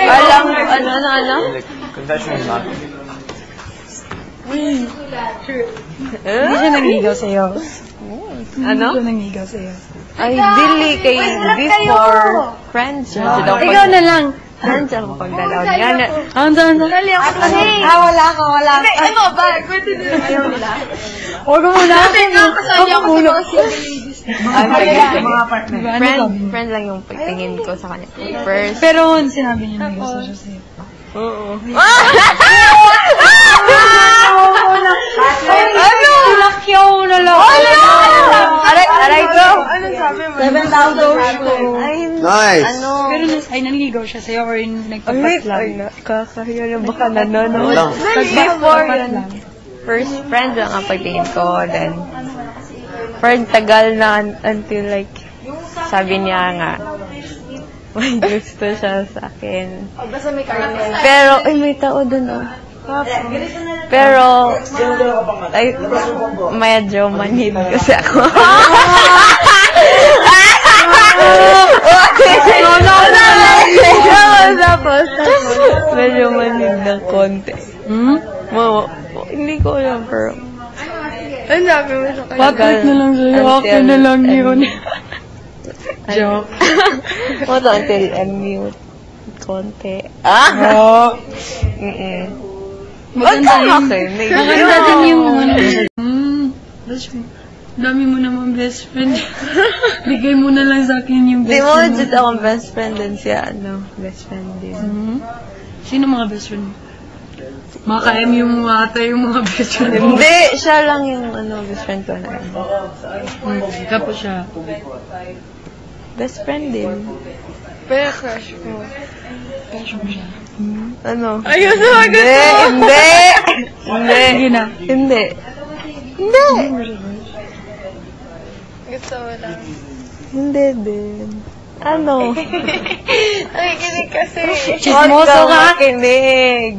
Alam, ano? Confession is not. Hindi siya nangigaw sa'yo. Ano? Hindi siya nangigaw sa'yo. Ay, dili kay before. Friends siya. Ikaw na lang. Friends ako pagdalaw. Yan. Dali ako kasi. Wala ka. Ano ba? Kwento nila. Ayaw nila. Huwag mo na ako. Kasali ako sa mga Mga partner. Friend lang yung pagtingin ko sa kanya. First. Pero sinabi niya nangigaw siya sa'yo. Oo. Ano? Sinakyaw na lang. Aray ko. Anong sabi mo? 7,000. Nice! Ano? Pero ay nanligaw siya sa'yo or nagpapatlang? Kakahiya na baka nanonood. Lang. Before yun. First friend lang ang pagtingin ko. Then, friend tagal na until like, sabi niya nga, may gusto siya sa akin. Basta may karne. Pero, ay, may tao dun, oh. Pero, ay, medyo manhid kasi ako. Tapos, medyo manhid ng konti. Hindi ko alam, pero, Ano sabi mo sa kanya? Patrick na lang sa'yo. Akin na lang yun. Joke. What until mute konti. Maganda Okay, maybe. Maganda din yung ano. Best friend. Dami mo naman best friend. Bigay mo na lang sa akin yung Di best mo, friend. just akong best friend din siya, best friend din. Sino mga best friend mo? Mga ka-MU mo ata yung mga best friend mo. Hindi, siya lang yung best friend ko na. Tapos siya. Best friend din. Pero crush ko. Crush mo siya. Ano? Ayun na, Hindi! Sige na. Hindi. Gusto mo lang. Hindi din. Ano? Ay, kinig kasi. Chismoso ka? Kinig.